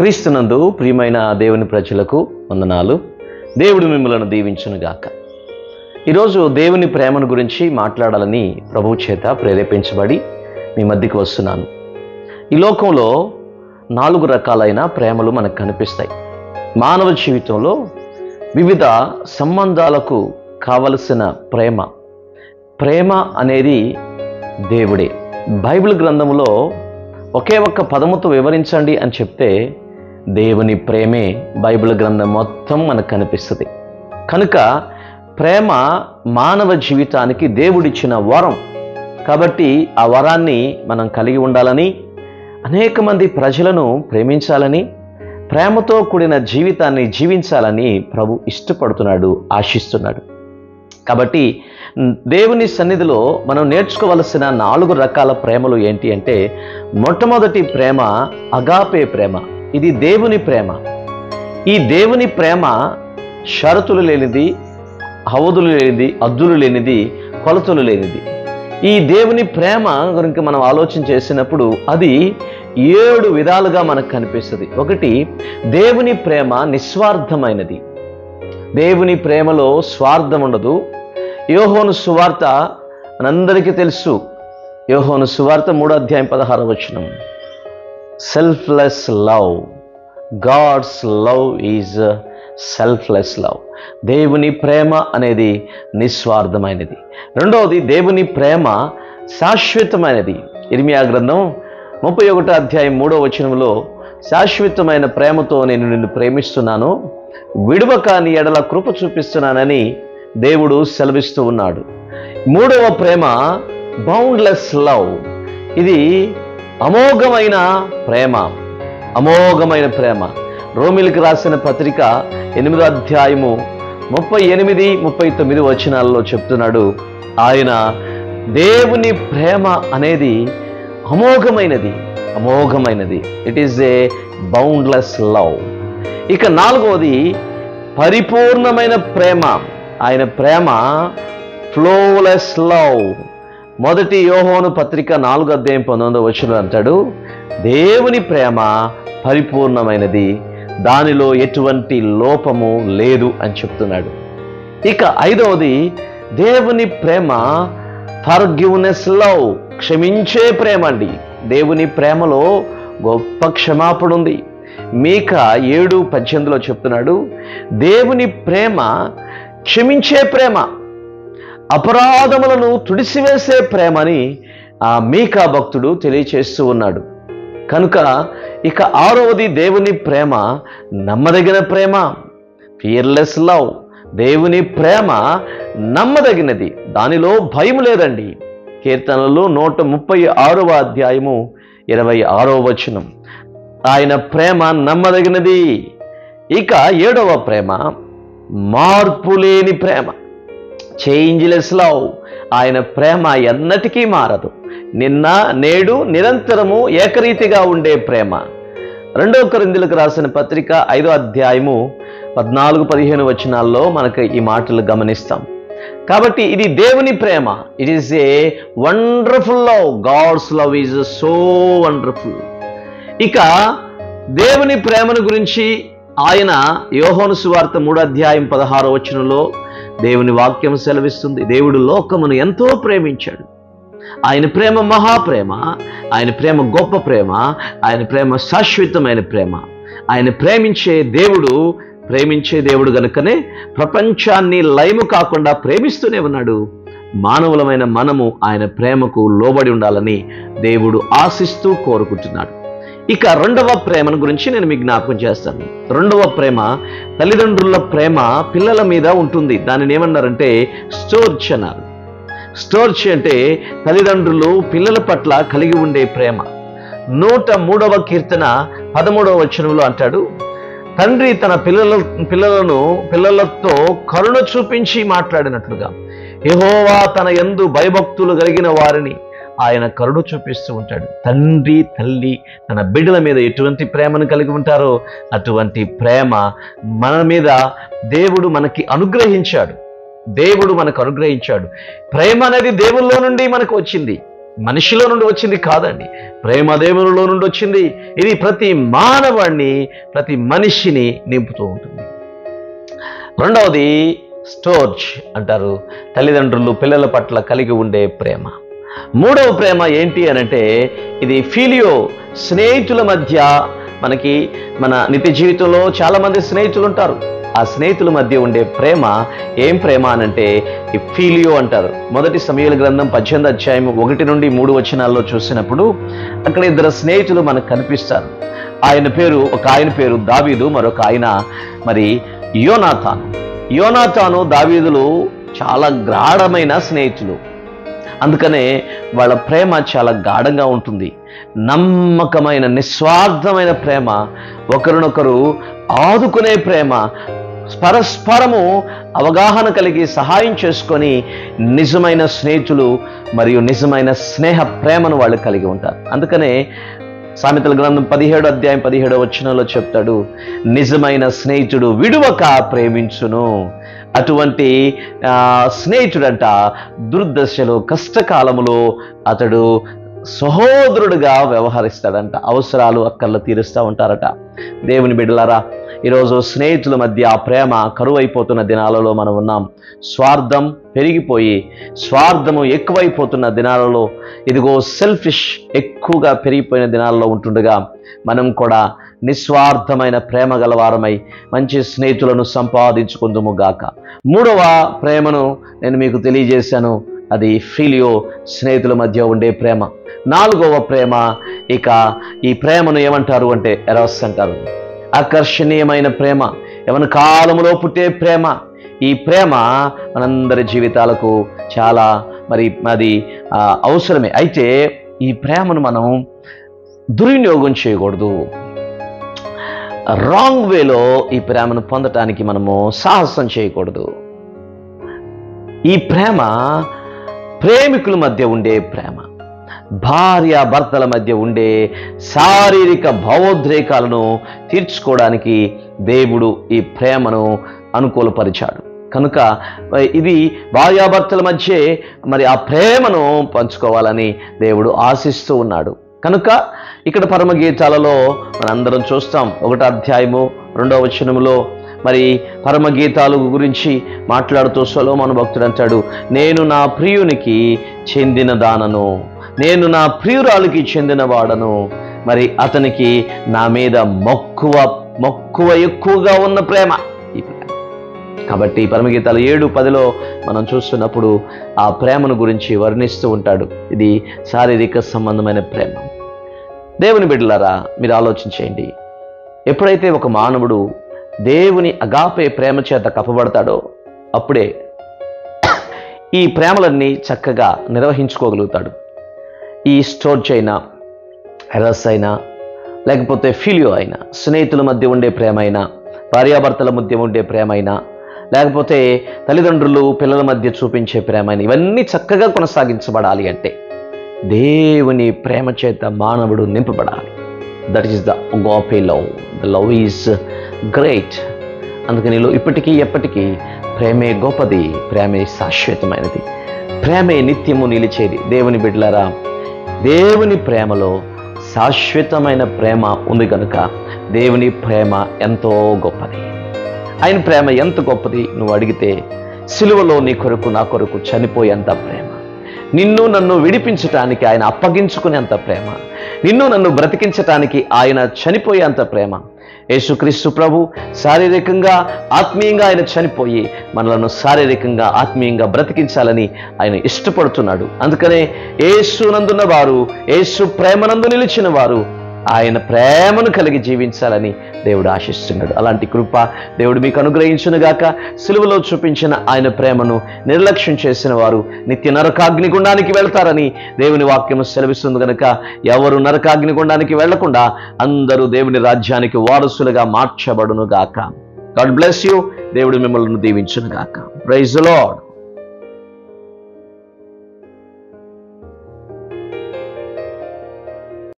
క్రీస్తునందు ప్రియమైన దేవుని ప్రజలకు వందనాలు. దేవుడు మిమ్మలను దీవించునుగాక. ఈరోజు దేవుని ప్రేమను గురించి మాట్లాడాలని ప్రభువు చేత ప్రేరేపించబడి మీ మధ్యకి వస్తున్నాను. ఈ లోకంలో 4 రకాలైన ప్రేమలు మనకు కనిపిస్తాయి. మానవ జీవితంలో వివిధ సంబంధాలకు కావలసిన ప్రేమ అనేది దేవుడే. బైబిల్ గ్రంథంలో ఒకే ఒక్క పదముతో వివరించండి అని చెప్తే దేవుని ప్రేమే బైబిల్ గ్రంథం మొత్తం మనకు కనిపిస్తుంది. కనుక ప్రేమ మానవ జీవితానికి దేవుడిచ్చిన వరం. కాబట్టి ఆ వరాన్ని మనం కలిగి ఉండాలని, అనేక మంది ప్రజలను ప్రేమించాలని, ప్రేమతో కూడిన జీవితాన్ని జీవించాలని ప్రభు ఇష్టపడుతున్నాడు, ఆశిస్తున్నాడు. కాబట్టి దేవుని సన్నిధిలో మనం నేర్చుకోవలసిన 4 రకాల ప్రేమలు ఏంటి అంటే, మొట్టమొదటి ప్రేమ అగాపే ప్రేమ. ఇది దేవుని ప్రేమ. ఈ దేవుని ప్రేమ షరతులు లేనిది, హవదులు లేనిది, అద్దులు లేనిది, కొలతలు లేనిది. ఈ దేవుని ప్రేమ గురించి మనం ఆలోచన చేసినప్పుడు అది 7 విధాలుగా మనకు కనిపిస్తుంది. ఒకటి, దేవుని ప్రేమ నిస్వార్థమైనది. దేవుని ప్రేమలో స్వార్థం ఉండదు. యోహోను సువార్త మనందరికీ తెలుసు. యోహోను సువార్త 3:16 selfless love. God's love is selfless love. దేవుని ప్రేమ అనేది నిస్వార్థమైనది. రెండవది, దేవుని ప్రేమ శాశ్వతమైనది. ఇర్మియా గ్రంథం 31:3 శాశ్వతమైన ప్రేమతో నేను నిన్ను ప్రేమిస్తున్నాను, విడువక నీ ఎడల కృప చూపిస్తున్నానని దేవుడు సెలవిస్తూ ఉన్నాడు. మూడవ ప్రేమ బౌండ్లెస్ లవ్. ఇది అమోఘమైన ప్రేమ. రోమిలికి రాసిన పత్రిక 8:38-39 చెప్తున్నాడు. ఆయన దేవుని ప్రేమ అనేది అమోఘమైనది. It is a boundless love. ఇక 4వది పరిపూర్ణమైన ప్రేమ. ఆయన ప్రేమ ఫ్లోలెస్ లవ్. మొదటి యోహోను పత్రిక 4:19 అంటాడు, దేవుని ప్రేమ పరిపూర్ణమైనది, దానిలో ఎటువంటి లోపము లేదు అని చెప్తున్నాడు. ఇక 5వది దేవుని ప్రేమ ఫర్గివ్నెస్ లవ్. క్షమించే ప్రేమ అండి. దేవుని ప్రేమలో గొప్ప క్షమాపణ ఉంది. మీకా 7:18 చెప్తున్నాడు, దేవుని ప్రేమ క్షమించే ప్రేమ, అపరాధములను తుడిసివేసే ప్రేమని ఆ మీకా భక్తుడు తెలియచేస్తూ ఉన్నాడు. కనుక ఇక 6వది దేవుని ప్రేమ నమ్మదగిన ప్రేమ, ఫియర్లెస్ లవ్. దేవుని ప్రేమ నమ్మదగినది, దానిలో భయం లేదండి. కీర్తనలు 136:26 ఆయన ప్రేమ నమ్మదగినది. ఇక 7వ ప్రేమ మార్పులేని ప్రేమ, చేంజ్లెస్ లవ్. ఆయన ప్రేమ ఎన్నటికీ మారదు. నిన్న నేడు నిరంతరము ఏకరీతిగా ఉండే ప్రేమ. 2 కొరింథీయులకు రాసిన పత్రిక 5:14-15 మనకు ఈ మాటలు గమనిస్తాం. కాబట్టి ఇది దేవుని ప్రేమ. It is a wonderful love. God's love is so wonderful. ఇక దేవుని ప్రేమను గురించి ఆయన యోహోను సువార్త 3:16 దేవుని వాక్యం సెలవిస్తుంది. దేవుడు లోకమును ఎంతో ప్రేమించాడు. ఆయన ప్రేమ మహాప్రేమ, ఆయన ప్రేమ గొప్ప ప్రేమ, ఆయన ప్రేమ శాశ్వతమైన ప్రేమ. ఆయన ప్రేమించే దేవుడు గనుకనే ప్రపంచాన్ని లయము కాకుండా ప్రేమిస్తూనే ఉన్నాడు. మానవులమైన మనము ఆయన ప్రేమకు లోబడి ఉండాలని దేవుడు ఆశిస్తూ కోరుకుంటున్నాడు. ఇక 2వ ప్రేమను గురించి నేను మీకు జ్ఞాపకం చేస్తాను. 2వ ప్రేమ తల్లిదండ్రుల ప్రేమ పిల్లల మీద ఉంటుంది. దానిని ఏమన్నారంటే స్టోర్చ్ అన్నారు. స్టోర్చ్ అంటే తల్లిదండ్రులు పిల్లల పట్ల కలిగి ఉండే ప్రేమ. 103వ కీర్తన 13 అంటాడు, తండ్రి తన పిల్లలతో కరుణ చూపించి మాట్లాడినట్లుగా యెహోవా తన యందు భయభక్తులు కలిగిన వారిని ఆయన కరుణ చూపిస్తూ ఉంటాడు. తండ్రి తల్లి తన బిడ్డల మీద ఎటువంటి ప్రేమను కలిగి ఉంటారో అటువంటి ప్రేమ మన మీద దేవుడు మనకు అనుగ్రహించాడు. ప్రేమ అనేది దేవుల్లో నుండి మనకు వచ్చింది. మనిషిలో నుండి వచ్చింది కాదండి, ప్రేమ దేవునిలో నుండి వచ్చింది. ఇది ప్రతి మానవాణ్ణి, ప్రతి మనిషిని నింపుతూ ఉంటుంది. రెండవది స్టోర్జ్ అంటారు, తల్లిదండ్రులు పిల్లల పట్ల కలిగి ఉండే ప్రేమ. మూడవ ప్రేమ ఏంటి అనంటే ఇది ఫిలియో, స్నేహితుల మధ్య. మనకి మన నిత్య జీవితంలో చాలామంది స్నేహితులు ఉంటారు. ఆ స్నేహితుల మధ్య ఉండే ప్రేమ ఏం ప్రేమ అనంటే ఈ ఫిలియో అంటారు. మొదటి సమూయేలు గ్రంథం 18వ అధ్యాయం 1 నుండి 3 వచనాల్లో చూసినప్పుడు అక్కడ ఇద్దరు స్నేహితులు మనకు కనిపిస్తారు. ఒక ఆయన పేరు దావీదు, మరొక ఆయన మరి యోనాతాను. యోనాతాను దావీదులు చాలా గాఢమైన స్నేహితులు. అందుకనే వాళ్ళ ప్రేమ చాలా గాఢంగా ఉంటుంది. నమ్మకమైన నిస్వార్థమైన ప్రేమ, ఒకరినొకరు ఆదుకునే ప్రేమ, పరస్పరము అవగాహన కలిగి సహాయం చేసుకొని నిజమైన స్నేహితులు మరియు నిజమైన స్నేహ ప్రేమను వాళ్ళు కలిగి ఉంటారు. అందుకనే సామెతల గ్రంథం 17వ అధ్యాయం 17వ వచనంలో చెప్తాడు, నిజమైన స్నేహితుడు విడువక ప్రేమించును. అటువంటి స్నేహితుడంట దుర్దశలో, కష్టకాలములో అతడు సహోదరుడుగా వ్యవహరిస్తాడంట. అవసరాలు అక్కర్లు తీరుస్తూ ఉంటారట. దేవుని బిడ్డలారా, ఈరోజు స్నేహితుల మధ్య ఆ ప్రేమ కరువైపోతున్న దినాలలో మనం ఉన్నాం. స్వార్థం పెరిగిపోయి స్వార్థము ఎక్కువైపోతున్న దినాలలో, ఇదిగో సెల్ఫిష్ ఎక్కువగా పెరిగిపోయిన దినాలలో ఉంటుండగా మనం కూడా నిస్వార్థమైన ప్రేమ గలవారమై మంచి స్నేహితులను సంపాదించుకుందుము గాక. మూడవ ప్రేమను నేను మీకు తెలియజేశాను, అది ఫిలియో, స్నేహితుల మధ్య ఉండే ప్రేమ. నాలుగవ ప్రేమ, ఇక ఈ ప్రేమను ఏమంటారు అంటే ఎరోస్ అంటారు. ఆకర్షణీయమైన ప్రేమ, యవన కాలములో పుట్టే ప్రేమ. ఈ ప్రేమ మనందరి జీవితాలకు చాలా అది అవసరమే. అయితే ఈ ప్రేమను మనం దుర్వినియోగం చేయకూడదు. రాంగ్ వేలో ఈ ప్రేమను పొందటానికి మనము సాహసం చేయకూడదు. ఈ ప్రేమ ప్రేమికుల మధ్య ఉండే ప్రేమ, భార్య భర్తల మధ్య ఉండే శారీరక భావోద్రేకాలను తీర్చుకోవడానికి దేవుడు ఈ ప్రేమను అనుకూలపరిచాడు. కనుక ఇది భార్యాభర్తల మధ్య ఆ ప్రేమను పంచుకోవాలని దేవుడు ఆశిస్తూ ఉన్నాడు. కనుక ఇక్కడ పరమగీతాలలో మనందరం చూస్తాం. 1వ అధ్యాయము 2వ వచనములో పరమగీతాలు గురించి మాట్లాడుతూ సొలొమోను భక్తుడు అంటాడు, నేను నా ప్రియునికి చెందిన దానను, నేను నా ప్రియురాలికి చెందిన వాడను, అతనికి నా మీద మక్కువ ఎక్కువగా ఉన్న ప్రేమ ఈ ప్రేమ. కాబట్టి పరమగీతాలు 7:10లో మనం చూస్తున్నప్పుడు ఆ ప్రేమను గురించి వర్ణిస్తూ ఉంటాడు. ఇది శారీరక సంబంధమైన ప్రేమ. దేవుని బిడ్డలారా, మీరు ఆలోచించేయండి. ఎప్పుడైతే ఒక మానవుడు దేవుని అగాపే ప్రేమ చేత కప్పబడతాడో అప్పుడే ఈ ప్రేమలన్నీ చక్కగా నిర్వహించుకోగలుగుతాడు. ఈ స్టోర్జ్ అయినా, ఎరస్ అయినా, లేకపోతే ఫిలియో అయినా, స్నేహితుల మధ్య ఉండే ప్రేమ అయినా, భార్యాభర్తల మధ్య ఉండే ప్రేమ అయినా, లేకపోతే తల్లిదండ్రులు పిల్లల మధ్య చూపించే ప్రేమ అయినా, ఇవన్నీ చక్కగా కొనసాగించబడాలి అంటే దేవుని ప్రేమ చేత మానవుడు నింపబడాలి. That is the agape love. The love is great. అందుకని ఇప్పటికీ ఎప్పటికీ ప్రేమే గొప్పది, ప్రేమే శాశ్వతమైనది, ప్రేమే నిత్యము నిలిచేది. దేవుని బిడ్డలారా, దేవుని ప్రేమలో శాశ్వతమైన ప్రేమ ఉంది కనుక దేవుని ప్రేమ ఎంతో గొప్పది. ఆయన ప్రేమ ఎంత గొప్పది నువ్వు అడిగితే, సిలువలో నీ కొరకు నా కొరకు చనిపోయేంత ప్రేమ, నిన్ను నన్ను విడిపించటానికి ఆయన అప్పగించుకునేంత ప్రేమ, నిన్ను నన్ను బ్రతికించటానికి ఆయన చనిపోయేంత ప్రేమ. యేసుక్రీస్తు ప్రభు శారీరకంగా ఆత్మీయంగా ఆయన చనిపోయి మనలను శారీరకంగా ఆత్మీయంగా బ్రతికించాలని ఆయన ఇష్టపడుతున్నాడు. అందుకనే యేసునందున్న వారు, యేసు ప్రేమనందు నిలిచిన వారు ఆయన ప్రేమను కలిగి జీవించాలని దేవుడు ఆశిస్తున్నాడు. అలాంటి కృప దేవుడు మీకు అనుగ్రహించునుగాక. సిలువలో చూపించిన ఆయన ప్రేమను నిర్లక్ష్యం చేసిన వారు నిత్య నరకాగ్ని గుండానికి వెళ్తారని దేవుని వాక్యము సెలవిస్తుంది. కనుక ఎవరు నరకాగ్ని గుండానికి వెళ్లకుండా అందరూ దేవుని రాజ్యానికి వారసులుగా మార్చబడునుగాక. God bless you. దేవుడు మిమ్మల్ని దీవించునుగాక. Praise the lord.